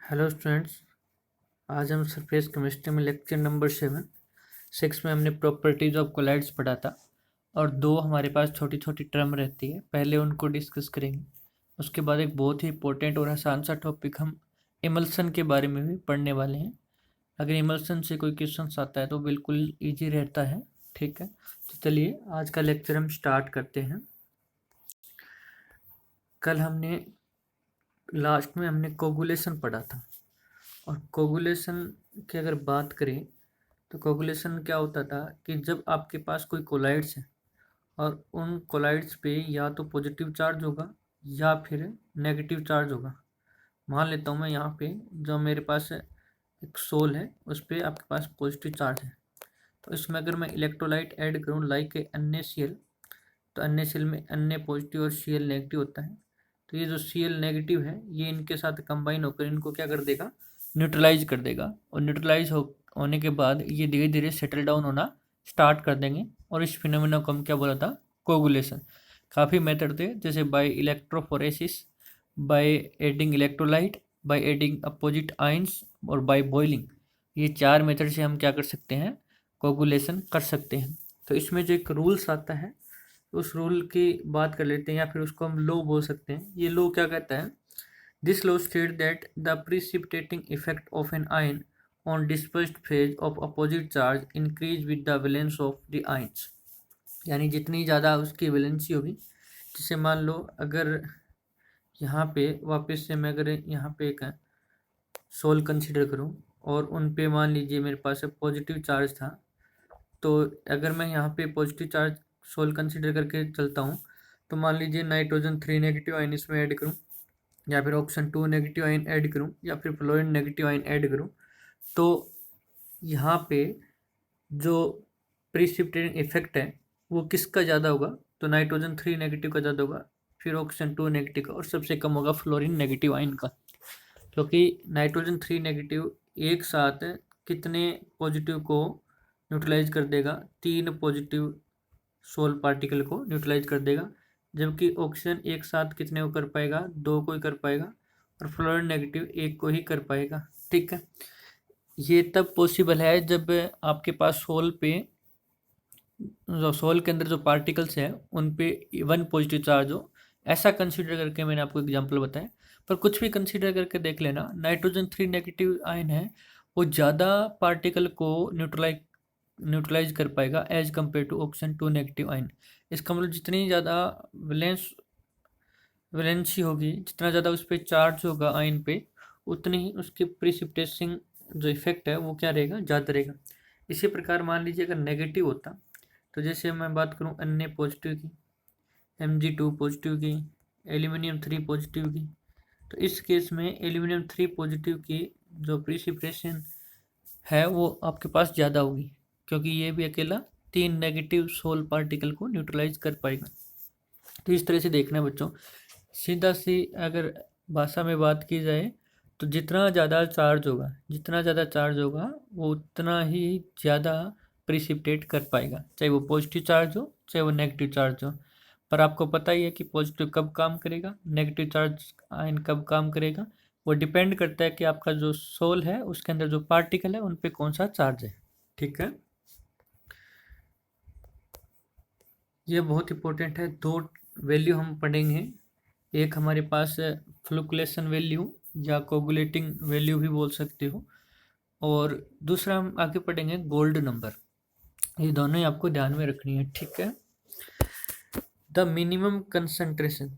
Hello students. आज हम surface chemistry में लेक्चर नंबर 6 में हमने प्रॉपर्टीज ऑफ कोलाइड्स पढ़ा था और दो हमारे पास छोटी छोटी टर्म रहती है। पहले उनको डिस्कस करेंगे, उसके बाद एक बहुत ही इंपॉर्टेंट और आसान सा टॉपिक हम इमल्सन के बारे में भी पढ़ने वाले हैं। अगर इमल्सन से कोई क्वेश्चन आता है तो बिल्कुल ईजी रहता है। ठीक है, तो चलिए आज का लेक्चर हम स्टार्ट करते हैं। कल हमने लास्ट में हमने कोगुलेशन पढ़ा था और कोगुलेशन की अगर बात करें तो कोगुलेशन क्या होता था कि जब आपके पास कोई कोलाइड्स है और उन कोलाइड्स पे या तो पॉजिटिव चार्ज होगा या फिर नेगेटिव चार्ज होगा। मान लेता हूँ मैं यहाँ पे जो मेरे पास एक सोल है उस पर आपके पास पॉजिटिव चार्ज है, तो इसमें अगर मैं इलेक्ट्रोलाइट ऐड करूँ लाइक NaCl, तो NaCl में Na पॉजिटिव और Cl नेगेटिव होता है। तो ये जो Cl नेगेटिव है ये इनके साथ कंबाइन होकर इनको क्या कर देगा, न्यूट्रलाइज कर देगा। और न्यूट्रलाइज होने के बाद ये धीरे धीरे सेटल डाउन होना स्टार्ट कर देंगे और इस फिनोमेना को हम क्या बोला था, कोगुलेशन। काफ़ी मेथड थे जैसे by electrophoresis, by adding electrolyte, by adding opposite ions और बाय बॉइलिंग। ये चार मेथड से हम क्या कर सकते हैं, कोगुलेशन कर सकते हैं। तो इसमें जो एक रूल्स आता है उस रूल की बात कर लेते हैं, या फिर उसको हम लो बोल सकते हैं। ये लो क्या कहता है, this law states that the precipitating effect of an ion on dispersed phase of opposite charge increase with the valence of the ions। यानी जितनी ज़्यादा उसकी वैलेंसी होगी, जैसे मान लो अगर यहाँ पे वापस से मैं अगर यहाँ पे एक सोल कंसीडर करूँ और उन पे मान लीजिए मेरे पास पॉजिटिव चार्ज था, तो अगर मैं यहाँ पे पॉजिटिव चार्ज सोल कंसीडर करके चलता हूँ तो मान लीजिए नाइट्रोजन 3 नेगेटिव आयन इसमें ऐड करूँ, या फिर ऑक्सीजन 2 नेगेटिव आयन ऐड करूँ, या फिर फ्लोरीन नेगेटिव आयन ऐड करूँ, तो यहाँ पे जो प्रिसिपिटेटिंग इफेक्ट है वो किसका ज़्यादा होगा, तो नाइट्रोजन 3 नेगेटिव का ज़्यादा होगा, फिर ऑक्सीजन 2 नेगेटिव का, और सबसे कम होगा फ्लोरीन नेगेटिव आयन का। क्योंकि नाइट्रोजन 3 नेगेटिव एक साथ कितने पॉजिटिव को न्यूट्रलाइज कर देगा, 3 पॉजिटिव सोल पार्टिकल को न्यूट्रलाइज कर देगा, जबकि ऑक्सीजन एक साथ कितने को कर पाएगा, 2 को ही कर पाएगा, और फ्लोरीन नेगेटिव 1 को ही कर पाएगा। ठीक है, ये तब पॉसिबल है जब आपके पास सोल पे जो सोल के अंदर जो पार्टिकल्स हैं उन पे 1 पॉजिटिव चार्ज हो। ऐसा कंसीडर करके मैंने आपको एग्जांपल बताया, पर कुछ भी कंसीडर करके देख लेना, नाइट्रोजन 3 नेगेटिव आयन है वो ज़्यादा पार्टिकल को न्यूट्रलाइज कर पाएगा as compared to oxygen 2 negative ion. इसका मतलब जितनी ज़्यादा वैलेंसी होगी, जितना ज़्यादा उस पर चार्ज होगा आयन पे, उतनी ही उसकी प्रिसिपिटेशन जो इफेक्ट है वो क्या रहेगा, ज़्यादा रहेगा। इसी प्रकार मान लीजिए अगर नेगेटिव होता, तो जैसे मैं बात करूँ Na पॉजिटिव की, Mg2 पॉजिटिव की, एल्यूमिनियम 3 पॉजिटिव की, तो इस केस में एल्यूमिनियम 3 पॉजिटिव की जो प्रिसिपिटेशन है वो आपके पास ज़्यादा होगी, क्योंकि ये भी अकेला 3 नेगेटिव सोल पार्टिकल को न्यूट्रलाइज कर पाएगा। तो इस तरह से देखना है बच्चों, सीधा सी अगर भाषा में बात की जाए तो जितना ज़्यादा चार्ज होगा, वो उतना ही ज़्यादा प्रिसिपिटेट कर पाएगा, चाहे वो पॉजिटिव चार्ज हो चाहे वो नेगेटिव चार्ज हो। पर आपको पता ही है कि पॉजिटिव कब काम करेगा, नेगेटिव चार्ज आयन कब काम करेगा, वो डिपेंड करता है कि आपका जो सोल है उसके अंदर जो पार्टिकल है उन पे कौन सा चार्ज है। ठीक है, ये बहुत इंपॉर्टेंट है। दो वैल्यू हम पढ़ेंगे, एक हमारे पास फ्लुक्लेशन वैल्यू या कोगुलेटिंग वैल्यू भी बोल सकते हो, और दूसरा हम आगे पढ़ेंगे गोल्ड नंबर। ये दोनों ही आपको ध्यान में रखनी है। ठीक है, द मिनिमम कंसंट्रेशन,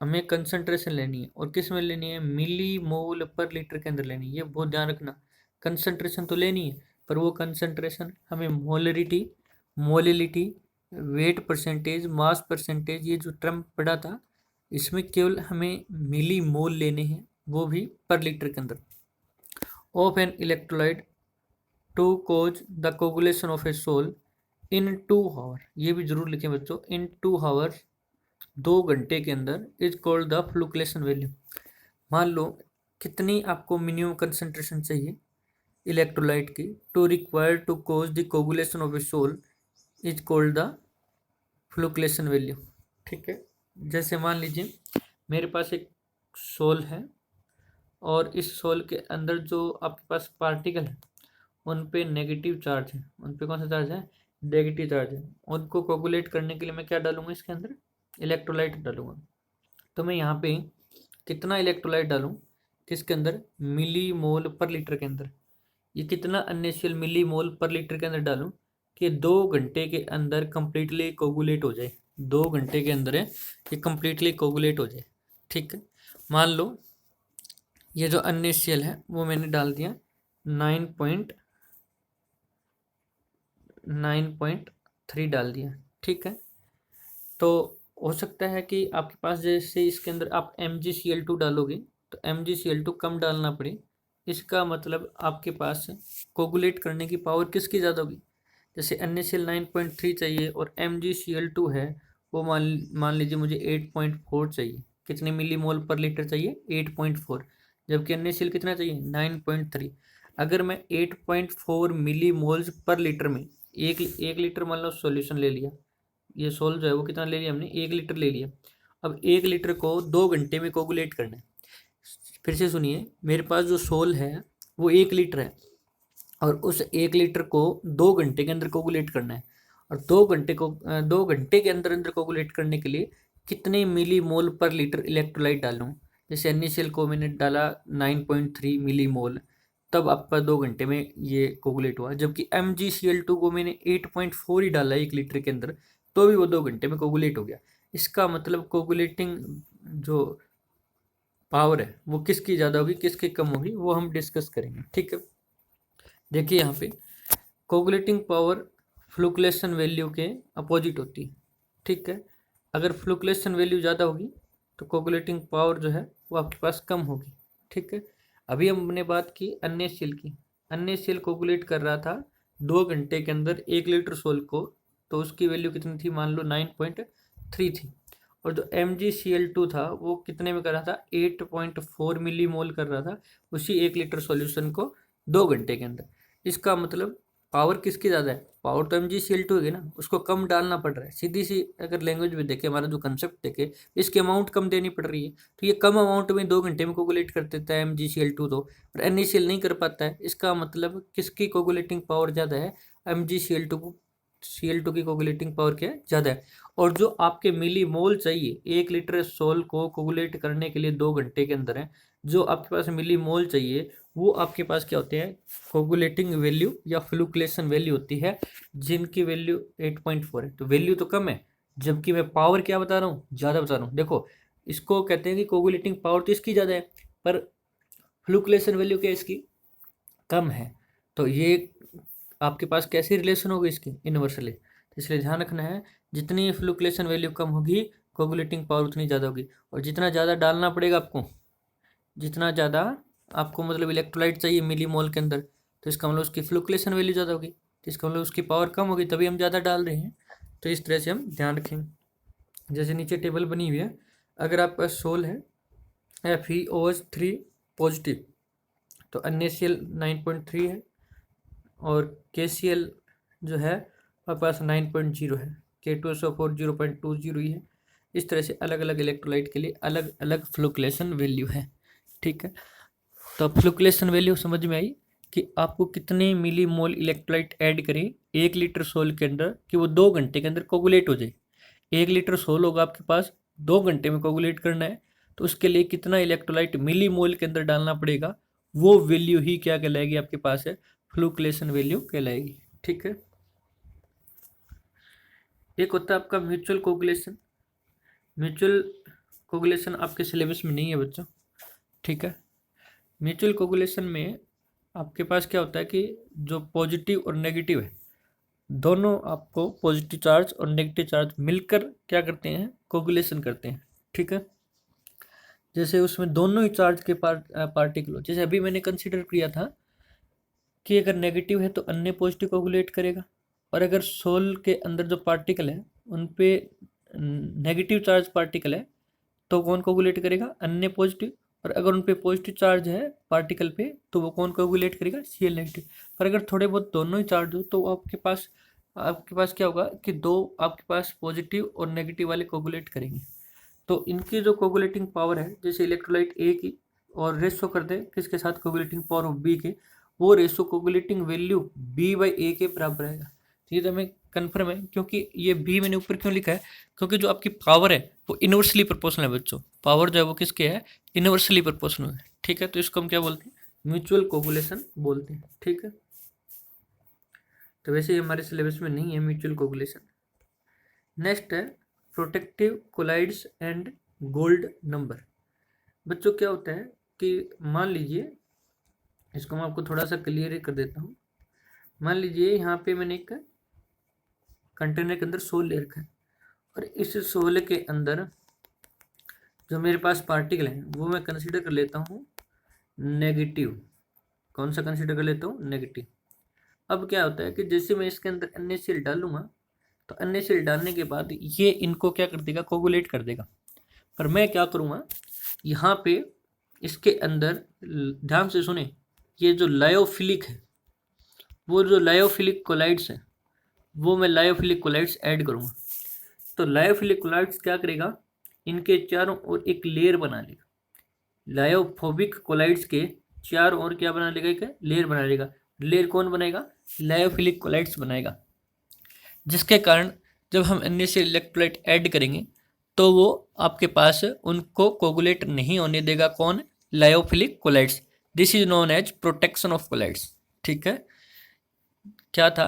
हमें कंसंट्रेशन लेनी है और किस में लेनी है, मिली मोल पर लीटर के अंदर लेनी है। ये बहुत ध्यान रखना, कंसंट्रेशन तो लेनी है पर वो कंसंट्रेशन हमें molarity, molality, wait percentage, mass percentage, ये जो टर्म पढ़ा था इसमें केवल हमें मिली मोल लेने हैं, वो भी पर लीटर के अंदर, of an electrolyte to cause the coagulation of a sol in 2 hour. ये भी जरूर लिखें बच्चों, इन 2 आवर्स, 2 घंटे के अंदर, is called the flocculation value. मान लो कितनी आपको मिनिमम कंसंट्रेशन चाहिए इलेक्ट्रोलाइट की, to require to cause the coagulation of a sol is called the flocculation value. ठीक है, जैसे मान लीजिए मेरे पास एक सोल है और इस सोल के अंदर जो आपके पास पार्टिकल है उन पे नेगेटिव चार्ज है, उन पे कौन सा चार्ज है, नेगेटिव चार्ज है। उनको कोगुलेट करने के लिए मैं क्या डालूंगा इसके अंदर, इलेक्ट्रोलाइट डालूंगा। तो मैं यहाँ पे कितना इलेक्ट्रोलाइट डालूँ किसके अंदर, मिली मोल पर लीटर के अंदर। ये कितना अननेचुरल मिली मोल पर लीटर के अंदर डालूँ कि 2 घंटे के अंदर कंप्लीटली कोगुलेट हो जाए, 2 घंटे के अंदर है ये कंप्लीटली कोगुलेट हो जाए। ठीक है, मान लो ये जो अननेचुरल है वो मैंने डाल दिया 9.3 डाल दिया। ठीक है, तो हो सकता है कि आपके पास जैसे इसके अंदर आप MgCl2 डालोगे तो MgCl2 कम डालना पड़े। इसका मतलब आपके पास कोगुलेट करने की पावर किसकी ज़्यादा होगी। जैसे NaCl 9.3 चाहिए और MgCl2 है वो मान मान लीजिए मुझे 8.4 चाहिए। कितने मिली मोल पर लीटर चाहिए, 8.4, जबकि NaCl कितना चाहिए, 9.3। अगर मैं 8.4 मिली मोल्स पर लीटर में एक लीटर मान लो सॉल्यूशन ले लिया, ये सोल जो है वो कितना ले लिया हमने, 1 लीटर ले लिया। अब 1 लीटर को 2 घंटे में कोगुलेट करना है। फिर से सुनिए, मेरे पास जो सोल है वो 1 लीटर है और उस 1 लीटर को 2 घंटे के अंदर कोगुलेट करना है। और 2 घंटे के अंदर अंदर कोगुलेट करने के लिए कितने मिली मोल पर लीटर इलेक्ट्रोलाइट डालूं। जैसे NaCl को मैंने डाला 9.3 मिली मोल, तब आपका 2 घंटे में ये कोगुलेट हुआ। जबकि MgCl2 को मैंने 8.4 ही डाला 1 लीटर के अंदर, तो भी वो 2 घंटे में कोगुलेट हो गया। इसका मतलब कोगुलेटिंग जो पावर है वो किसकी ज़्यादा होगी किसकी कम होगी वो हम डिस्कस करेंगे। ठीक है, देखिए यहाँ पे कोगुलेटिंग पावर फ्लुक्लेशन वैल्यू के अपोजिट होती है। ठीक है, अगर फ्लुक्लेशन वैल्यू ज़्यादा होगी तो कोगुलेटिंग पावर जो है वो आपके पास कम होगी। ठीक है, अभी हमने बात की NaCl की। NaCl कोगुलेट कर रहा था 2 घंटे के अंदर 1 लीटर सोल को, तो उसकी वैल्यू कितनी थी, मान लो 9.3 थी। और जो MgCl2 था वो कितने में कर रहा था, 8.4 मिली मोल कर रहा था उसी 1 लीटर सॉल्यूशन को 2 घंटे के अंदर। इसका मतलब पावर किसकी ज़्यादा है, पावर तो MgCl2 है ना, उसको कम डालना पड़ रहा है। सीधी सी अगर लैंग्वेज में देखें, हमारा जो कंसेप्ट देखे, इसकी अमाउंट कम देनी पड़ रही है। तो ये कम अमाउंट में 2 घंटे में कोगुलेट कर देता है MgCl2 तो, और NaCl नहीं कर पाता है। इसका मतलब किसकी कोगुलेटिंग पावर ज़्यादा है, MgCl2 की कोगुलेटिंग पावर क्या है, ज़्यादा है। और जो आपके मिली मोल चाहिए 1 लीटर सोल को कोगुलेट करने के लिए 2 घंटे के अंदर है, जो आपके पास मिली मोल चाहिए वो आपके पास क्या होते हैं, कोगुलेटिंग वैल्यू या फ्लुक्लेशन वैल्यू होती है, जिनकी वैल्यू 8.4 है। तो वैल्यू तो कम है, जबकि मैं पावर क्या बता रहा हूँ, ज़्यादा बता रहा हूँ। देखो, इसको कहते हैं कि कोगुलेटिंग पावर तो इसकी ज़्यादा है, पर फ्लुक्लेशन वैल्यू क्या है इसकी, कम है। तो ये आपके पास कैसी रिलेशन होगी इसकी, इनवर्सली। तो इसलिए ध्यान रखना है, जितनी फ्लुक्लेशन वैल्यू कम होगी कोगुलेटिंग पावर उतनी ज़्यादा होगी। और जितना ज़्यादा डालना पड़ेगा आपको, जितना ज़्यादा आपको मतलब इलेक्ट्रोलाइट चाहिए मिली मोल के अंदर, तो इसका मतलब उसकी फ्लुक्लेशन वैल्यू ज़्यादा होगी, तो इसका मतलब उसकी पावर कम होगी, तभी हम ज़्यादा डाल रहे हैं। तो इस तरह से हम ध्यान रखेंगे। जैसे नीचे टेबल बनी हुई है, अगर आपका सोल है FeOH3 पॉजिटिव तो NaCl 9.3 है, और KCl जो है हमारे पास 9.0 है, K2SO4 0.20 ही है। इस तरह से अलग अलग इलेक्ट्रोलाइट के लिए अलग अलग फ्लुक्लेशन वैल्यू है। ठीक है, तो अब फ्लुक्लेशन वैल्यू समझ में आई कि आपको कितने मिली मोल इलेक्ट्रोलाइट ऐड करें 1 लीटर सोल के अंदर कि वो 2 घंटे के अंदर कोगुलेट हो जाए। 1 लीटर सोल होगा आपके पास, 2 घंटे में कोगुलेट करना है, तो उसके लिए कितना इलेक्ट्रोलाइट मिली मोल के अंदर डालना पड़ेगा, वो वैल्यू ही क्या कहलाएगी आपके पास है, फ्लुक्लेशन वैल्यू कहलाएगी। ठीक है, एक होता है आपका म्यूचुअल कोगुलेशन। म्यूचुअल कोगुलेशन आपके सिलेबस में नहीं है बच्चों। ठीक है, म्यूचुअल कोगुलेशन में आपके पास क्या होता है कि जो पॉजिटिव और नेगेटिव है, दोनों आपको पॉजिटिव चार्ज और नेगेटिव चार्ज मिलकर क्या करते हैं, कोगुलेशन करते हैं। ठीक है, जैसे उसमें दोनों ही चार्ज के पार्टिकल हो, जैसे अभी मैंने कंसिडर किया था कि अगर नेगेटिव है तो अन्य पॉजिटिव कोगुलेट करेगा, और अगर सोल के अंदर जो पार्टिकल है उन पे नेगेटिव चार्ज पार्टिकल है तो कौन कोगुलेट करेगा, अन्य पॉजिटिव। और अगर उन पे पॉजिटिव चार्ज है पार्टिकल पे तो वो कौन कोगुलेट करेगा, Cl नेगेटिव। पर अगर थोड़े बहुत दोनों ही चार्ज हो तो आपके पास क्या होगा कि दो आपके पास पॉजिटिव और नेगेटिव वाले कोगुलेट करेंगे। तो इनकी जो कोगुलेटिंग पावर है, जैसे इलेक्ट्रोलाइट A की और रेशो कर दे किसके साथ, कोगुलेटिंग पावर ऑफ बी के, वो रेशो कोगुलेटिंग वैल्यू B/A के बराबर रहेगा। तो ये तो हमें कन्फर्म है, क्योंकि ये B मैंने ऊपर क्यों लिखा है, क्योंकि जो आपकी पावर है वो इनवर्सली प्रोपोर्शनल है बच्चों। पावर जो है वो किसके है, इनवर्सली प्रोपोर्शनल है। ठीक है, तो इसको हम क्या बोलते हैं, म्यूचुअल कोगुलेशन बोलते हैं। ठीक है, तो वैसे ही हमारे सिलेबस में नहीं है म्यूचुअल कोगुलेशन। नेक्स्ट है protective colloids and gold number. बच्चों क्या होता है कि मान लीजिए, इसको मैं आपको थोड़ा सा क्लियर कर देता हूँ। मान लीजिए यहाँ पे मैंने एक कंटेनर के अंदर सोल ले रखा है, और इस सोल के अंदर जो मेरे पास पार्टिकल हैं वो मैं कंसीडर कर लेता हूँ नेगेटिव। कौन सा कंसीडर कर लेता हूँ, नेगेटिव। अब क्या होता है कि जैसे मैं इसके अंदर NaCl डालूंगा, तो NaCl डालने के बाद ये इनको क्या कर देगा, कोगुलेट कर देगा। पर मैं क्या करूँगा, यहाँ पे इसके अंदर ध्यान से सुने, ये जो लायोफिलिक है, वो जो लायोफिलिक कोलाइड्स है, वो मैं लायोफिलिक कोलाइड्स ऐड करूँगा। तो लायोफिलिक कोलाइड्स क्या करेगा, इनके चारों ओर एक लेयर बना लेगा। लायोफोबिक कोलाइड्स के चारों ओर क्या बना लेगा, एक लेयर बना लेगा। लेयर कौन बनाएगा, लायोफिलिक कोलाइड्स बनाएगा, जिसके कारण जब हम NaCl इलेक्ट्रोलाइट ऐड करेंगे तो वो आपके पास उनको कोगुलेट नहीं होने देगा। कौन, lyophilic colloids. This is known as protection of colloids. ठीक है, क्या था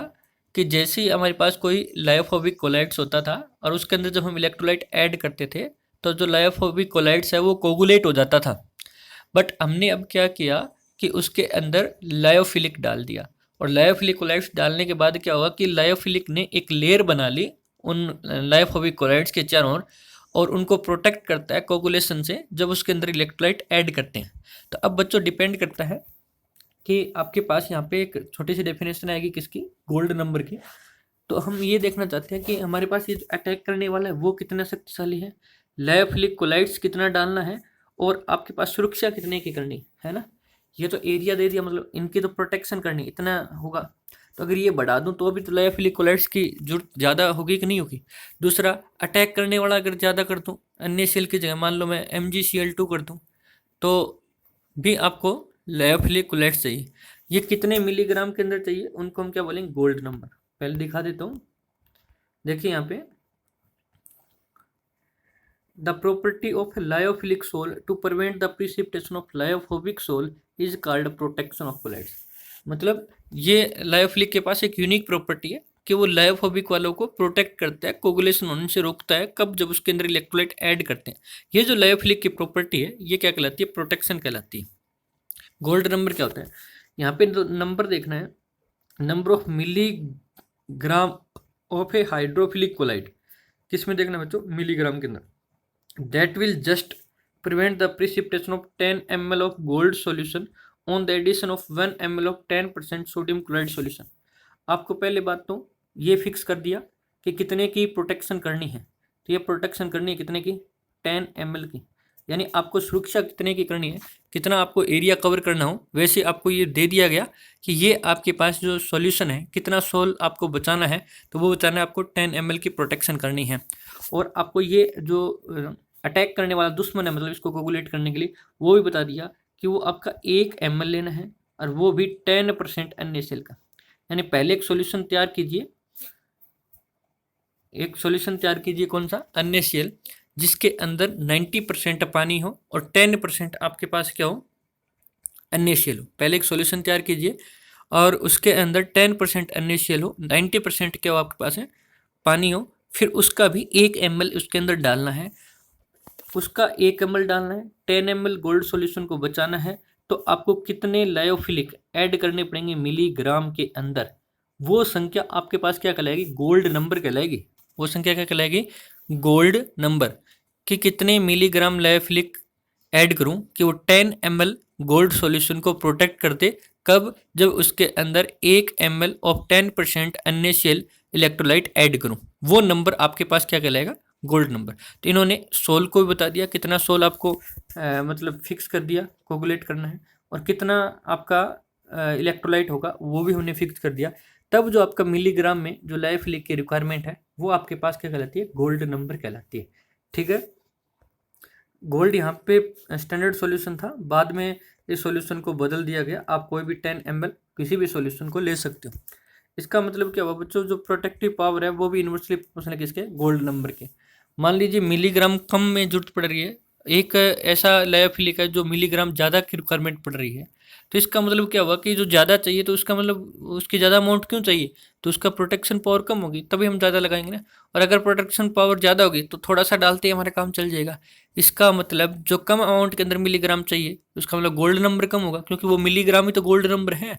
कि जैसे ही हमारे पास कोई लायोफोबिक कोलाइड्स होता था और उसके अंदर जब हम इलेक्ट्रोलाइट ऐड करते थे, तो जो लायोफोबिक कोलाइड्स है वो कोगुलेट हो जाता था। बट हमने अब क्या किया कि उसके अंदर लायोफिलिक डाल दिया, और लायोफिलिक कोलाइड्स डालने के बाद क्या हुआ कि लायोफिलिक ने एक लेयर बना ली उन लायोफोबिक कोलाइड्स के चारों ओर, और उनको प्रोटेक्ट करता है कोगुलेशन से जब उसके अंदर इलेक्ट्रोलाइट ऐड करते हैं। तो अब बच्चों डिपेंड करता है कि आपके पास यहाँ पे एक छोटी सी डेफिनेशन आएगी किसकी, गोल्ड नंबर की। तो हम ये देखना चाहते हैं कि हमारे पास ये जो अटैक करने वाला है वो कितना शक्तिशाली है, लायोफिलिक कोलाइड्स कितना डालना है, और आपके पास सुरक्षा कितने की करनी है ना। ये तो एरिया दे दिया, मतलब इनकी तो प्रोटेक्शन करनी इतना होगा। तो अगर ये बढ़ा दूं तो भी तो लायोफिलिक कोलाइड्स की जरूरत ज़्यादा होगी कि नहीं होगी। दूसरा, अटैक करने वाला अगर ज़्यादा कर दूँ, NaCl की जगह मान लो मैं MgCl2 कर दूँ, तो भी आपको लायोफिलिक कोलाइड्स चाहिए। ये कितने मिलीग्राम के अंदर चाहिए, उनको हम क्या बोलेंगे, गोल्ड नंबर। पहले दिखा देता हूँ, देखिए यहाँ पे, the property of lyophilic sol to prevent the precipitation of lyophobic sol is called protection of colloids. मतलब ये लायोफिलिक के पास एक यूनिक प्रॉपर्टी है कि वो लायोफोबिक वालों को प्रोटेक्ट करता है, कोगुलेशन होने से रोकता है, कब, जब उसके अंदर इलेक्ट्रोलाइट ऐड करते हैं। ये जो लायोफिलिक की प्रॉपर्टी है ये क्या कहलाती है, प्रोटेक्शन कहलाती है। गोल्ड नंबर क्या होता है, यहाँ पे जो नंबर देखना है, number of milligram of a hydrophilic colloid, किस में देखना है बच्चों, मिलीग्राम के अंदर, that will just prevent the precipitation of 10 ml of gold solution on the addition of 1 ml of 10% sodium chloride solution। आपको पहले बात तो ये फिक्स कर दिया कि कितने की प्रोटेक्शन करनी है। तो ये प्रोटेक्शन करनी है कितने की, 10 ml की, यानी आपको सुरक्षा कितने की करनी है, कितना आपको एरिया कवर करना हो, वैसे आपको ये दे दिया गया कि ये आपके पास जो सॉल्यूशन है, कितना सोल आपको बचाना है, तो वो बचाना है आपको 10 ml की प्रोटेक्शन करनी है। और आपको ये जो अटैक करने वाला दुश्मन है, मतलब इसको कोगुलेट करने के लिए, वो भी बता दिया कि वो आपका 1 ml लेना है, और वो भी 10% NaCl का। यानी पहले एक सॉल्यूशन तैयार कीजिए, एक सॉल्यूशन तैयार कीजिए कौन सा, NaCl, जिसके अंदर 90% पानी हो और 10% आपके पास क्या हो, NaCl हो। पहले एक सॉल्यूशन तैयार कीजिए और उसके अंदर 10% NaCl हो, 90% क्या हो आपके पास है, पानी हो। फिर उसका भी 1 ml उसके अंदर डालना है, उसका 1 ml डालना है, 10 ml गोल्ड सॉल्यूशन को बचाना है। तो आपको कितने लायोफिलिक ऐड करने पड़ेंगे मिलीग्राम के अंदर, वो संख्या आपके पास क्या कहलाएगी, गोल्ड नंबर कहलाएगी। वो संख्या क्या कहलाएगी, गोल्ड नंबर। कि कितने मिलीग्राम लायोफिलिक ऐड करूं कि वो 10 ml गोल्ड सॉल्यूशन को प्रोटेक्ट कर दे, कब, जब उसके अंदर 1 ml of 10% NaCl electrolyte add करूं। वो नंबर आपके पास क्या कहलाएगा, गोल्ड नंबर। तो इन्होंने सोल को भी बता दिया, कितना सोल आपको मतलब फिक्स कर दिया, कोगुलेट करना है, और कितना आपका इलेक्ट्रोलाइट होगा वो भी हमने फिक्स कर दिया। तब जो आपका मिलीग्राम में जो लायोफिलिक की रिक्वायरमेंट है वो आपके पास क्या कहलाती है, गोल्ड नंबर कहलाती है। ठीक है, गोल्ड यहाँ पे स्टैंडर्ड सॉल्यूशन था, बाद में इस सॉल्यूशन को बदल दिया गया। आप कोई भी 10 ml किसी भी सॉल्यूशन को ले सकते हो। इसका मतलब क्या हुआ बच्चों, जो प्रोटेक्टिव पावर है वो भी इन्वर्सली प्रोपोर्शनल है किसके, गोल्ड नंबर के। मान लीजिए मिलीग्राम कम में जरूरत पड़ रही है, एक ऐसा लायोफिलिक है जो मिलीग्राम ज़्यादा की रिक्वायरमेंट पड़ रही है, तो इसका मतलब क्या हुआ कि जो ज़्यादा चाहिए तो उसका मतलब उसकी ज़्यादा अमाउंट क्यों चाहिए, तो उसका प्रोटेक्शन पावर कम होगी तभी हम ज़्यादा लगाएंगे ना। और अगर प्रोटेक्शन पावर ज़्यादा होगी तो थोड़ा सा डालते ही हमारा काम चल जाएगा। इसका मतलब जो कम अमाउंट के अंदर मिलीग्राम चाहिए उसका मतलब गोल्ड नंबर कम होगा, क्योंकि वो मिलीग्राम ही तो गोल्ड नंबर है।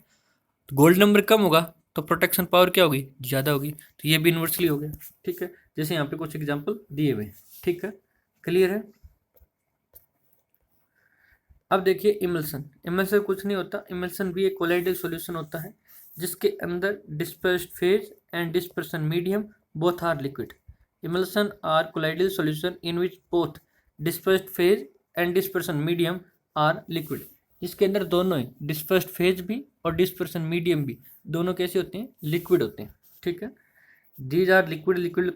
तो गोल्ड नंबर कम होगा तो प्रोटेक्शन पावर क्या होगी, ज़्यादा होगी। तो ये भी इन्वर्सली हो गया। ठीक है, जैसे यहाँ पे कुछ एग्जाम्पल दिए हुए। ठीक है, क्लियर है। अब देखिए इमल्सन। इमल्सन कुछ नहीं होता, इमल्सन भी एक कोलाइडल सॉल्यूशन होता है जिसके अंदर dispersed phase and dispersion medium both are liquid. Emulsion are colloidal solution in which both dispersed phase and dispersion medium are liquid. जिसके अंदर दोनों ही डिस्पर्स्ड फेज भी और डिस्पर्सन मीडियम भी दोनों कैसे होते हैं, लिक्विड होते हैं। ठीक है, these are liquid liquid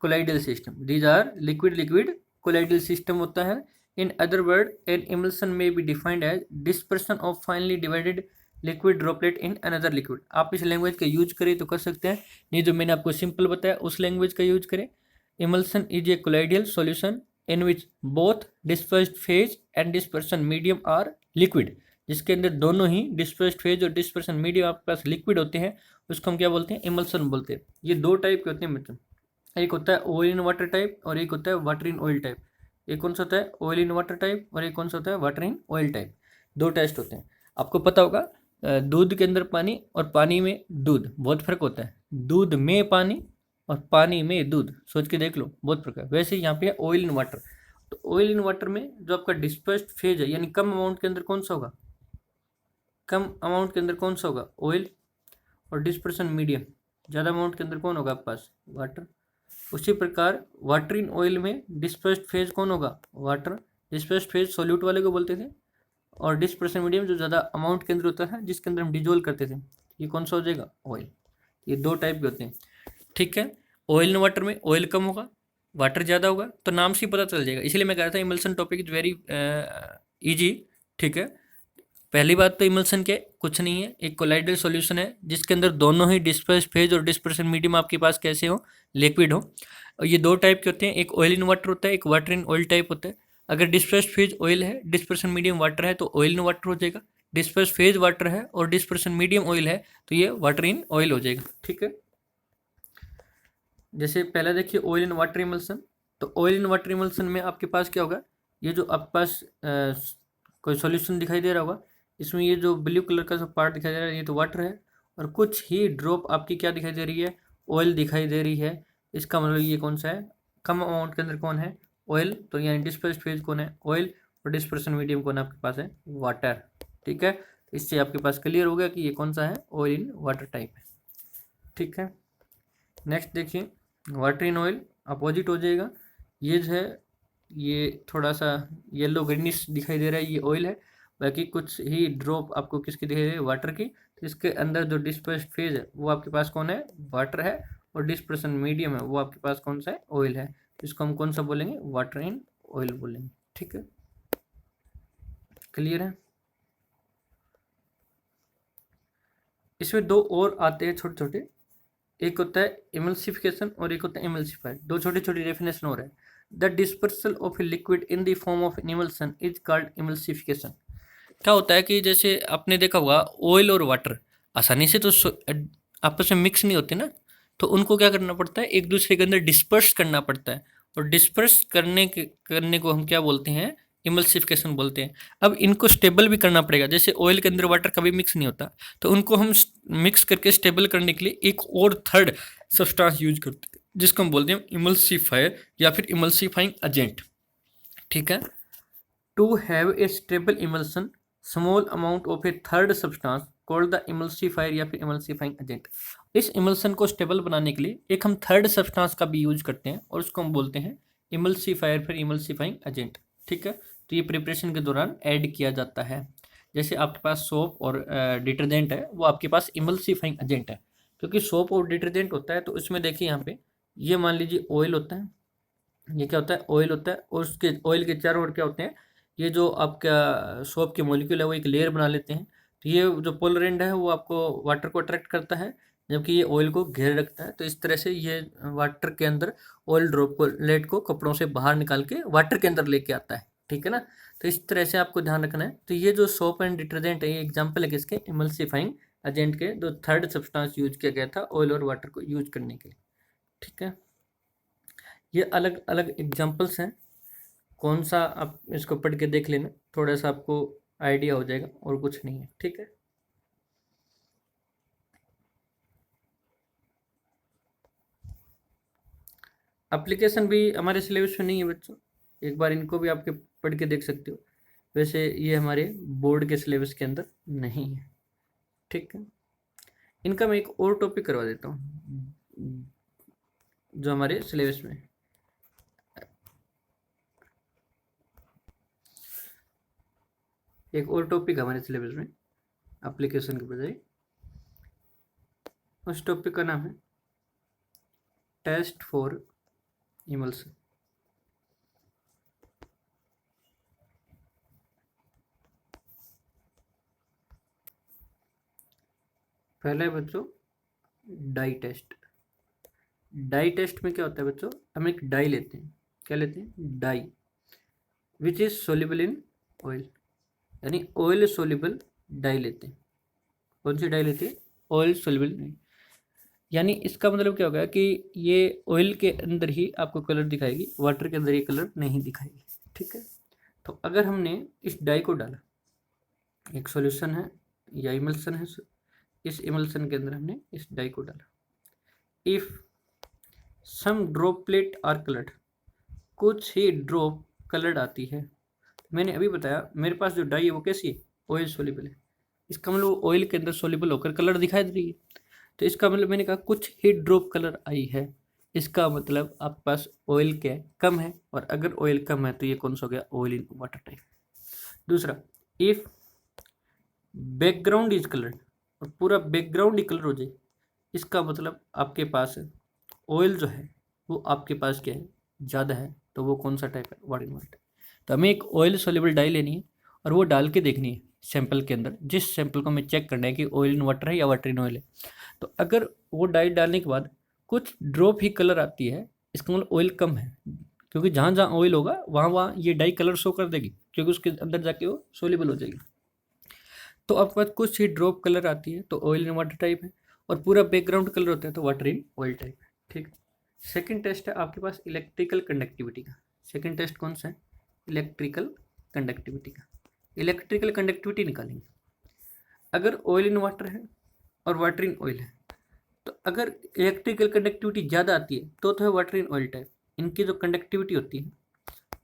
colloidal system, these are liquid liquid colloidal system होता है। In other words, an emulsion may be defined as dispersion of finely divided liquid droplet in another liquid। आप इस language का use करें तो कर सकते हैं, नहीं जो मैंने आपको सिंपल बताया उस लैंग्वेज का यूज करें। Emulsion is a colloidal solution in which both dispersed phase and dispersion medium are liquid। जिसके अंदर दोनों ही डिस्पर्स्ड फेज और डिस्पर्सन मीडियम आपके पास लिक्विड होते हैं, उसको हम क्या बोलते हैं, इमल्सन बोलते हैं। ये दो टाइप के होते हैं बच्चों, एक होता है ऑयल इन वाटर टाइप और एक होता है वाटर इन ऑयल टाइप। एक कौन सा होता है, ऑयल इन वाटर टाइप, और एक कौन सा होता है, वाटर इन ऑयल टाइप। दो टेस्ट होते हैं। आपको पता होगा दूध के अंदर पानी और पानी में दूध, बहुत फर्क होता है। दूध में पानी और पानी में दूध, सोच के देख लो, बहुत फर्क है। वैसे यहाँ पे है ऑयल इन वाटर। तो ऑयल इन वाटर में जो आपका डिस्पर्स्ड फेज है, यानी कम अमाउंट के अंदर कौन सा होगा, कम अमाउंट के अंदर कौन सा होगा, ऑयल। और डिस्पर्सन मीडियम, ज़्यादा अमाउंट के अंदर कौन होगा आपके पास, वाटर। उसी प्रकार वाटर इन ऑयल में डिस्पर्स्ड फेज कौन होगा, वाटर। डिस्पर्स्ड फेज सॉल्यूट वाले को बोलते थे, और डिस्पर्सन मीडियम जो ज़्यादा अमाउंट के अंदर होता है जिसके अंदर हम डिजोल्व करते थे, ये कौन सा हो जाएगा, ऑयल। ये दो टाइप के होते हैं। ठीक है, ऑयल इन वाटर में ऑयल कम होगा, वाटर ज़्यादा होगा, तो नाम से ही पता चल जाएगा। इसलिए मैं कह रहा था emulsion topic is very easy. ठीक है, पहली बात तो इमल्सन के कुछ नहीं है, एक कोलाइडल सॉल्यूशन है जिसके अंदर दोनों ही डिस्पर्स फेज और डिस्पर्सन मीडियम आपके पास कैसे हो, लिक्विड हो। और ये दो टाइप के होते हैं, एक ऑयल इन वाटर होता है, एक वाटर इन ऑयल टाइप होता है। अगर डिस्पर्स फेज ऑयल है, डिस्पर्सन मीडियम वाटर है, तो ऑयल इन वाटर हो जाएगा। डिस्पर्स फेज वाटर है और डिस्पर्सन मीडियम ऑयल है, तो ये वाटर इन ऑयल हो जाएगा। ठीक है, जैसे पहले देखिए ऑयल इन वाटर इमल्सन। तो ऑयल इन वाटर इमल्सन में आपके पास क्या होगा, ये जो आपके पास कोई सॉल्यूशन दिखाई दे रहा होगा, इसमें ये जो ब्लू कलर का जो पार्ट दिखाई दे रहा है ये तो वाटर है, और कुछ ही ड्रॉप आपकी क्या दिखाई दे रही है, ऑयल दिखाई दे रही है। इसका मतलब ये कौन सा है, कम अमाउंट के अंदर कौन है, ऑयल। तो यानी डिस्पर्स्ड फेज कौन है, ऑयल, और डिस्पर्सन मीडियम कौन है आपके पास है, वाटर। ठीक है, इससे आपके पास क्लियर हो गया कि ये कौन सा है, ऑयल इन वाटर टाइप है। ठीक है, नेक्स्ट देखिए वाटर इन ऑयल अपोजिट हो जाएगा। ये जो है ये थोड़ा सा येलो ग्रीनिश दिखाई दे रहा है, ये ऑयल है। बाकी कुछ ही ड्रॉप आपको किसकी दिखाई दे रही है, वाटर की। तो इसके अंदर जो डिस्पर्स्ड फेज है वो आपके पास कौन है, वाटर है, और डिस्पर्सन मीडियम है वो आपके पास कौन सा है, ऑयल है। इसको हम कौन सा बोलेंगे, वाटर इन ऑयल बोलेंगे। ठीक है, क्लियर है। इसमें दो और आते हैं छोटे छोटे, एक होता है इमल्सिफिकेशन और एक होता है इमल्सिफायर। दो छोटी छोटी डेफिनेशन और है। The dispersal of a liquid in the form of emulsion is called emulsification. क्या होता है कि जैसे आपने देखा होगा ऑयल और वाटर आसानी से तो आपस में मिक्स नहीं होते ना, तो उनको क्या करना पड़ता है, एक दूसरे के अंदर डिस्पर्स करना पड़ता है। और डिस्पर्स करने को हम क्या बोलते हैं, इमल्सिफिकेशन बोलते हैं। अब इनको स्टेबल भी करना पड़ेगा, जैसे ऑयल के अंदर वाटर कभी मिक्स नहीं होता, तो उनको हम मिक्स करके स्टेबल करने के लिए एक और थर्ड सब्सटेंस यूज करते हैं जिसको हम बोलते हैं इमल्सिफायर या फिर इमल्सिफाइंग एजेंट। ठीक है, to have a stable emulsion small amount of a third substance called the emulsifier या फिर इमल्सिफाइंग एजेंट। इस इमल्सन को स्टेबल बनाने के लिए एक हम थर्ड सब्सटेंस का भी यूज करते हैं और उसको हम बोलते हैं इमल्सिफायर फिर इमल्सिफाइंग एजेंट। ठीक है, तो ये प्रिपरेशन के दौरान ऐड किया जाता है। जैसे आपके पास सोप और डिटर्जेंट है, वो आपके पास इमल्सिफाइंग एजेंट है, क्योंकि सोप और डिटर्जेंट होता है तो उसमें देखिए यहाँ पे ये मान लीजिए ऑयल होता है, ये क्या होता है, ऑयल होता है, और उसके ऑयल के चारों ओर क्या होते हैं, ये जो आपका सोप के मॉलिक्यूल है वो एक लेयर बना लेते हैं। तो ये जो पोलर एंड है वो आपको वाटर को अट्रैक्ट करता है, जबकि ये ऑयल को घेरे रखता है। तो इस तरह से ये वाटर के अंदर ऑयल ड्रॉपलेट को कपड़ों से बाहर निकाल के वाटर के अंदर लेके आता है, ठीक है ना। तो इस तरह से आपको ध्यान रखना है। तो ये जो सोप एंड डिटर्जेंट है, ये एग्जाम्पल है किसके, इमल्सिफाइंग एजेंट के, जो थर्ड सब्सटेंस यूज किया गया था ऑयल और वाटर को यूज करने के लिए, ठीक है। ये अलग अलग एग्जाम्पल्स हैं, कौन सा आप इसको पढ़ के देख लेना, थोड़ा सा आपको आइडिया हो जाएगा, और कुछ नहीं है, ठीक है। एप्लीकेशन भी हमारे सिलेबस में नहीं है बच्चों, एक बार इनको भी आपके पढ़ के देख सकते हो। वैसे ये हमारे बोर्ड के सिलेबस के अंदर नहीं है, ठीक है। इनका मैं एक और टॉपिक करवा देता हूँ जो हमारे सिलेबस में है। एक और टॉपिक हमारे सिलेबस में एप्लीकेशन के बजाय, उस टॉपिक का नाम है टेस्ट फॉर इमल्सन। पहला है बच्चों डाई टेस्ट। डाई टेस्ट में क्या होता है बच्चों, हम एक डाई लेते हैं, क्या लेते हैं, dye, which is soluble in oil, यानी ऑयल सोल्यूबल डाई लेते हैं। कौन सी डाई लेते हैं, ऑयल सोल्यूबल डाई। यानी इसका मतलब क्या होगा कि ये ऑयल के अंदर ही आपको कलर दिखाएगी, वाटर के अंदर ये कलर नहीं दिखाएगी, ठीक है। तो अगर हमने इस डाई को डाला, एक सॉल्यूशन है या इमल्सन है, इस इमल्सन के अंदर हमने इस डाई को डाला, if some droplet are coloured, कुछ ही ड्रॉप कलर्ड आती है। मैंने अभी बताया मेरे पास जो डाई है वो कैसी है, ऑयल सोल्यूबल है, इसका मतलब ऑयल के अंदर सोल्यूबल होकर कलर दिखाई दे रही है। तो इसका मतलब मैंने कहा कुछ ही ड्रॉप कलर आई है, इसका मतलब आपके पास ऑयल क्या है, कम है, और अगर ऑयल कम है तो ये कौन सा हो गया, ऑयल इन वाटर टाइप। दूसरा, इफ बैकग्राउंड इज कलर्ड, और पूरा बैकग्राउंड ही कलर हो जाए, इसका मतलब आपके पास ऑयल जो है वो आपके पास क्या है, ज़्यादा है, तो वो कौन सा टाइप है, वाटर इन वाटर। तो हमें एक ऑयल सोल्यूबल डाई लेनी है और वो डाल के देखनी है सैंपल के अंदर, जिस सैंपल को हमें चेक करना है कि ऑयल इन वाटर है या वाटर इन ऑयल है। तो अगर वो डाई डालने के बाद कुछ ड्रॉप ही कलर आती है, इसका मतलब ऑयल कम है, क्योंकि जहाँ जहाँ ऑयल होगा वहाँ वहाँ ये डाई कलर शो कर देगी, क्योंकि उसके अंदर जाके वो सोल्यूबल हो जाएगी। तो आपके पास कुछ ही ड्रॉप कलर आती है तो ऑयल इन वाटर टाइप है, और पूरा बैकग्राउंड कलर होता है तो वाटर इन ऑयल टाइप है, ठीक। सेकंड टेस्ट है आपके पास इलेक्ट्रिकल कंडक्टिविटी का। सेकंड टेस्ट कौन सा है, इलेक्ट्रिकल कंडक्टिविटी का। इलेक्ट्रिकल कंडक्टिविटी निकालेंगे, अगर ऑयल इन वाटर है और वाटर इन ऑयल है, तो अगर इलेक्ट्रिकल कंडक्टिविटी ज़्यादा आती है तो है वाटर इन ऑयल टाइप, इनकी जो कंडक्टिविटी होती है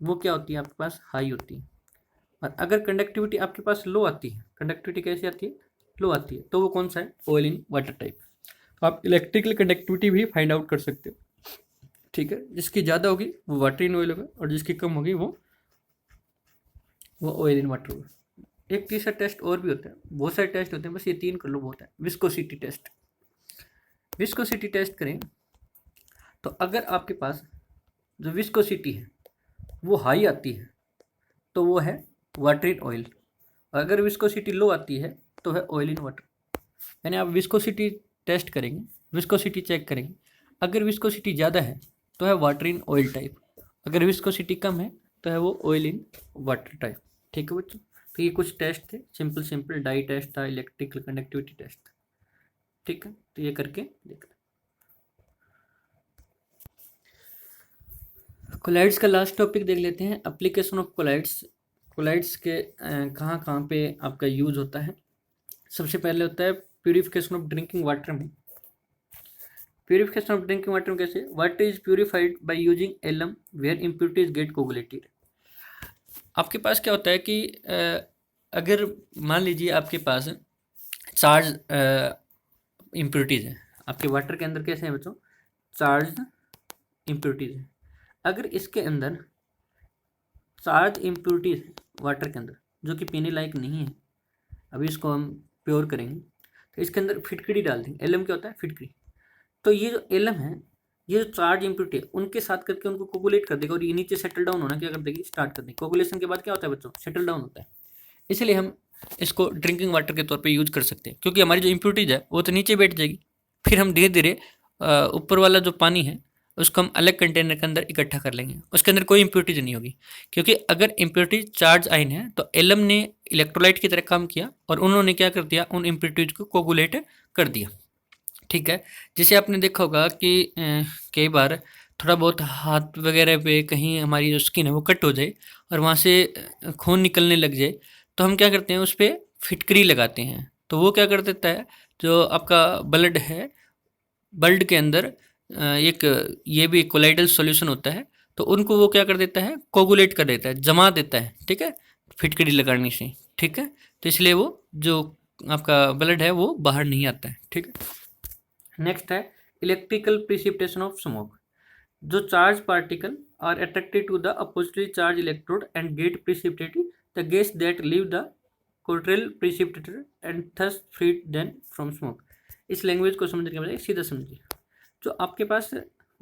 वो क्या होती है आपके पास, हाई होती है। और अगर कंडक्टिविटी आपके पास लो आती है, कंडक्टिविटी कैसी आती है, लो आती है, तो वो कौन सा है, ऑयल इन वाटर टाइप। आप इलेक्ट्रिकल कंडक्टिविटी भी फाइंड आउट कर सकते हो, ठीक है। जिसकी ज़्यादा होगी वो वाटर इन ऑयल होगा, और जिसकी कम होगी वो ऑयल इन वाटर होगा। एक तीसरा टेस्ट और भी होता है, बहुत सारे टेस्ट होते हैं, बस ये 3 कर लो बहुत है। Viscosity test. विस्कोसिटी टेस्ट करें तो अगर आपके पास जो विस्कोसिटी है वो हाई आती है तो वो है वाटर इन ऑयल, और अगर विस्कोसिटी लो आती है तो है ऑयल इन वाटर। यानी आप विस्कोसिटी टेस्ट करेंगे, विस्कोसिटी चेक करेंगे, अगर विस्कोसिटी ज़्यादा है तो है वाटर इन ऑयल टाइप, अगर विस्कोसिटी कम है तो है वो ऑयल इन वाटर टाइप, ठीक है बच्चों। तो ये कुछ टेस्ट थे, सिंपल सिंपल डाई टेस्ट था, इलेक्ट्रिकल कंडक्टिविटी टेस्ट था, ठीक है। तो ये करके देखते। कोलाइड्स का लास्ट टॉपिक देख लेते हैं, एप्लीकेशन ऑफ कोलाइड्स। कोलाइड्स के कहाँ कहाँ पे आपका यूज होता है। सबसे पहले होता है प्यूरिफिकेशन ऑफ ड्रिंकिंग वाटर में। प्यूरिफिकेशन ऑफ ड्रिंकिंग वाटर में कैसे, water is purified by using alum where impurities get coagulated. आपके पास क्या होता है कि अगर मान लीजिए आपके पास चार्ज इम्प्योरिटीज है, आपके वाटर के अंदर कैसे हैं बच्चों, चार्ज इम्प्योरिटीज है। अगर इसके अंदर चार्ज इम्प्योरिटीज है वाटर के अंदर जो कि पीने लायक नहीं है, अभी इसको हम प्योर करेंगे तो इसके अंदर फिटकरी डाल देंगे। एलम क्या होता है, फिटकरी। तो ये जो एलम है ये जो चार्ज इम्प्यूरिटी है उनके साथ करके उनको कोगुलेट कर देगा और ये नीचे सेटल डाउन होना क्या कर देगी, स्टार्ट कर देगी। कोगुलेशन के बाद क्या होता है बच्चों, सेटल डाउन होता है। इसलिए हम इसको ड्रिंकिंग वाटर के तौर पे यूज कर सकते हैं, क्योंकि हमारी जो इम्प्यूरिटीज है वो तो नीचे बैठ जाएगी, फिर हम धीरे धीरे ऊपर वाला जो पानी है उसको हम अलग कंटेनर के अंदर इकट्ठा कर लेंगे, उसके अंदर कोई इम्प्यूरिटीज नहीं होगी। क्योंकि अगर इम्प्यूरिटीज चार्ज आइन है तो एलम ने इलेक्ट्रोलाइट की तरह काम किया और उन्होंने क्या कर दिया, उन इम्प्यूरिटीज को कोगुलेट कर दिया। ठीक है, जैसे आपने देखा होगा कि कई बार थोड़ा बहुत हाथ वगैरह पे कहीं हमारी जो स्किन है वो कट हो जाए और वहाँ से खून निकलने लग जाए, तो हम क्या करते हैं, उस पर फिटकरी लगाते हैं। तो वो क्या कर देता है, जो आपका ब्लड है, ब्लड के अंदर एक ये भी कोलाइडल सॉल्यूशन होता है, तो उनको वो क्या कर देता है, कोगुलेट कर देता है, जमा देता है। ठीक है, फिटकरी लगाने से। ठीक है, तो इसलिए वो जो आपका ब्लड है वो बाहर नहीं आता है। ठीक है, नेक्स्ट है इलेक्ट्रिकल प्रिसिपिटेशन ऑफ स्मोक। जो charge particle are attracted to the oppositely charge electrode and get precipitated the gas that leave the Cottrell precipitator and thus freed then from smoke. इस लैंग्वेज को समझने के बजाय सीधा समझिए। जो आपके पास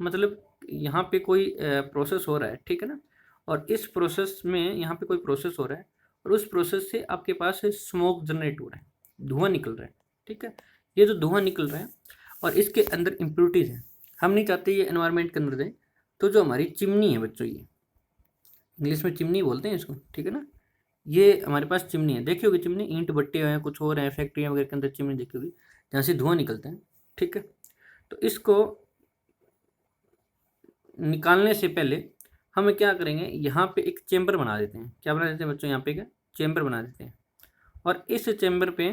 मतलब यहाँ पे कोई प्रोसेस हो रहा है, ठीक है ना, और इस प्रोसेस में यहाँ पे कोई प्रोसेस हो रहा है और उस प्रोसेस से आपके पास स्मोक जनरेट हो रहा है, धुआं निकल रहा है। ठीक है, ये जो धुआं निकल रहा है और इसके अंदर इम्प्यूरिटीज़ हैं, हम नहीं चाहते ये एनवायरनमेंट के अंदर जाए। तो जो हमारी चिमनी है बच्चों, ये इंग्लिश में चिमनी बोलते हैं इसको, ठीक है ना, ये हमारे पास चिमनी है, देखी होगी चिमनी, ईंट भट्टे हैं, कुछ और हैं, फैक्ट्रियाँ वगैरह के अंदर चिमनी देखी होगी, जहाँ से धुआं निकलता है। ठीक है, तो इसको निकालने से पहले हम क्या करेंगे, यहाँ पे एक चेम्बर बना देते हैं। क्या बना देते हैं बच्चों, यहाँ पे क्या चेम्बर बना देते हैं और इस चेम्बर पे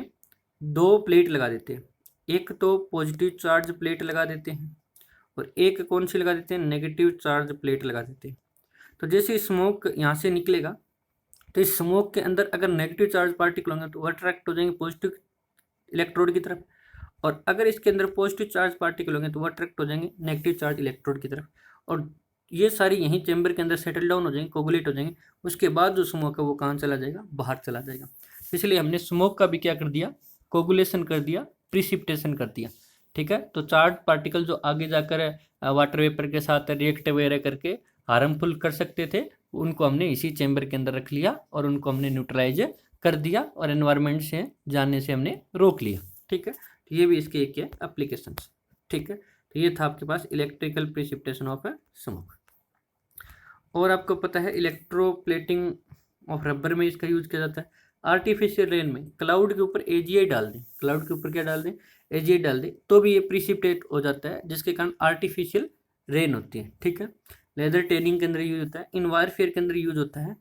2 प्लेट लगा देते हैं। एक तो पॉजिटिव चार्ज प्लेट लगा देते हैं और एक कौन सी लगा देते हैं, नेगेटिव चार्ज प्लेट लगा देते हैं। तो जैसे स्मोक यहाँ से निकलेगा तो इस स्मोक के अंदर अगर नेगेटिव चार्ज पार्टिकल होंगे तो वह अट्रैक्ट हो जाएंगे पॉजिटिव इलेक्ट्रोड की तरफ, और अगर इसके अंदर पॉजिटिव चार्ज पार्टिकल होंगे तो वह अट्रैक्ट हो जाएंगे नेगेटिव चार्ज इलेक्ट्रोड की तरफ, और ये सारी यहीं चैम्बर के अंदर सेटल डाउन हो जाएंगे, कोगुलेट हो जाएंगे। उसके बाद जो स्मोक है वो कहाँ चला जाएगा, बाहर चला जाएगा। इसलिए हमने स्मोक का भी क्या कर दिया, कोगुलेशन कर दिया, प्रिसिपिटेशन कर दिया। ठीक है, तो चार्ज पार्टिकल जो आगे जाकर वाटर वेपर के साथ रिएक्ट वगैरह करके हार्मफुल कर सकते थे, उनको हमने इसी चैम्बर के अंदर रख लिया और उनको हमने न्यूट्रलाइज कर दिया और एनवायरनमेंट से जाने से हमने रोक लिया। ठीक है, तो ये भी इसके एक है एप्लीकेशन। ठीक है, तो ये था आपके पास इलेक्ट्रिकल प्रिसिपिटेशन ऑफ स्मोक। और आपको पता है इलेक्ट्रोप्लेटिंग ऑफ रबर में इसका यूज किया जाता है। आर्टिफिशियल रेन में क्लाउड के ऊपर AGI डाल दें, क्लाउड के ऊपर क्या डाल दें, AGI डाल दें, तो भी ये प्रिसिपिटेट हो जाता है, जिसके कारण आर्टिफिशियल रेन होती है। ठीक है, लेदर टेनिंग के अंदर यूज होता है, इन वायरफेयर के अंदर यूज होता है।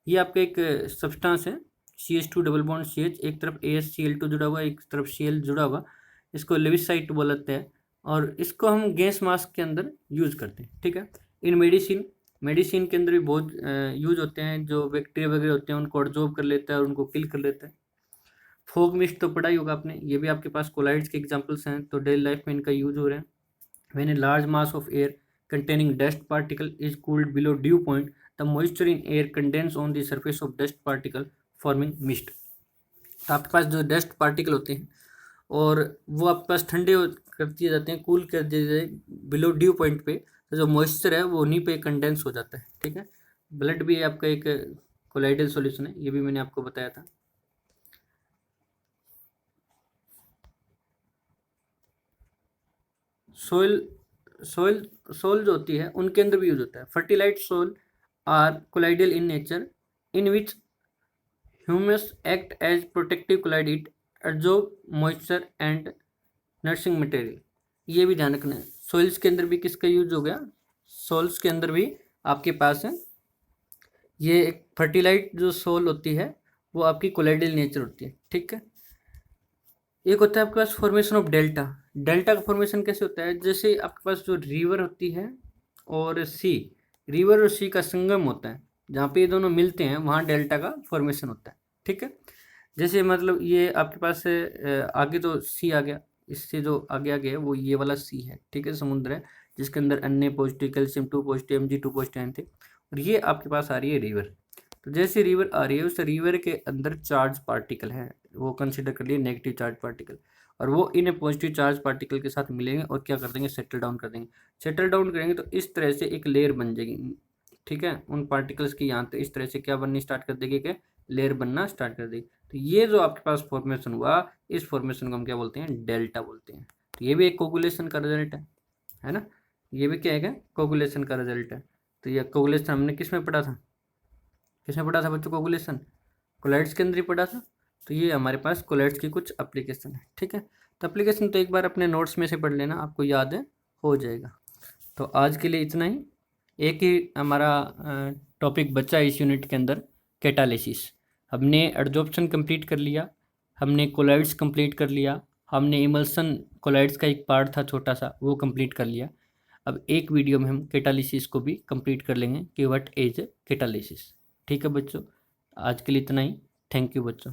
ये आपका एक सब्सटेंस है, CH2 डबल बॉन्ड CH, एक तरफ AsCl2 जुड़ा हुआ, एक तरफ Cl जुड़ा हुआ, इसको लेविसाइट बोलते हैं और इसको हम गैस मास्क के अंदर यूज करते हैं। ठीक है, इन मेडिसिन के अंदर भी बहुत यूज होते हैं, जो बैक्टीरिया वगैरह होते हैं उनको अब्जॉर्ब कर लेता है और उनको किल कर लेता है। फॉग मिस्ट तो पढ़ा ही होगा आपने, ये भी आपके पास कोलाइड्स के एग्जांपल्स हैं, तो डेली लाइफ में इनका यूज हो रहा है। When a large mass of air containing dust particle is cooled below dew point, the moisture in air condenses on the surface of dust particle forming mist। तो आपके पास जो डस्ट पार्टिकल होते हैं और वो आपके पास ठंडे कर दिए जाते हैं, कूल कर दिए जाते हैं बिलो ड्यू पॉइंट पे, तो जो मॉइस्चर है वो उन्हीं पे कंडेंस हो जाता है। ठीक है, ब्लड भी आपका एक कोलाइडल सॉल्यूशन है, ये भी मैंने आपको बताया था। सोल जो होती है उनके अंदर भी यूज होता है। Fertile soil are colloidal in nature in which humus act as protective colloid, it absorb moisture and nursing material. ये भी ध्यान रखना है, सोइल्स के अंदर भी किसका यूज हो गया, सोल्स के अंदर भी आपके पास है ये एक फर्टिलाइट जो सोल होती है वो आपकी कोलाइडल नेचर होती है। ठीक है, एक होता है आपके पास फॉर्मेशन ऑफ डेल्टा। डेल्टा का फॉर्मेशन कैसे होता है, जैसे आपके पास जो रिवर होती है और सी, रिवर और सी का संगम होता है, जहाँ पे ये दोनों मिलते हैं वहाँ डेल्टा का फॉर्मेशन होता है। ठीक है, जैसे मतलब ये आपके पास आगे तो सी आ गया, इससे जो आगे आ गया वो ये वाला सी है। ठीक है, समुद्र है जिसके अंदर अन्य positive, calcium 2 positive, Mg 2 positive थे, और ये आपके पास आ रही है रिवर। तो जैसे रिवर आ रही है उस रिवर के अंदर चार्ज पार्टिकल है, वो कंसिडर कर लिए नेगेटिव चार्ज पार्टिकल, और वो इन ए पॉजिटिव चार्ज पार्टिकल के साथ मिलेंगे और क्या कर देंगे, सेटल डाउन कर देंगे। सेटल डाउन करेंगे तो इस तरह से एक लेयर बन जाएगी, ठीक है। उन पार्टिकल्स की यहाँ तो इस तरह से क्या बननी स्टार्ट कर देगी, कि लेयर बनना स्टार्ट कर देगी। तो ये जो आपके पास फॉर्मेशन हुआ, इस फॉर्मेशन को हम क्या बोलते हैं, डेल्टा बोलते हैं। तो ये भी एक कोगुलेशन का रिजल्ट है ना। ये भी क्या है, कोगुलेशन का रिजल्ट है। तो ये कोगुलेशन हमने किस में पढ़ा था, किसमें पढ़ा था बच्चों, कोगुलेशन कोलाइड्स के अंदर ही पढ़ा था। तो ये हमारे पास कोलाइड्स की कुछ एप्लीकेशन है, ठीक है। तो एप्लीकेशन तो एक बार अपने नोट्स में से पढ़ लेना, आपको याद है, हो जाएगा। तो आज के लिए इतना ही। एक ही हमारा टॉपिक बचा इस यूनिट के अंदर, कैटालिसिस। हमने एडजॉर्प्शन कंप्लीट कर लिया, हमने कोलाइड्स कंप्लीट कर लिया, हमने इमल्सन कोलाइड्स का एक पार्ट था छोटा सा, वो कंप्लीट कर लिया। अब एक वीडियो में हम कैटालिसिस को भी कंप्लीट कर लेंगे कि व्हाट इज कैटालिसिस। ठीक है बच्चों, आज के लिए इतना ही। थैंक यू बच्चों।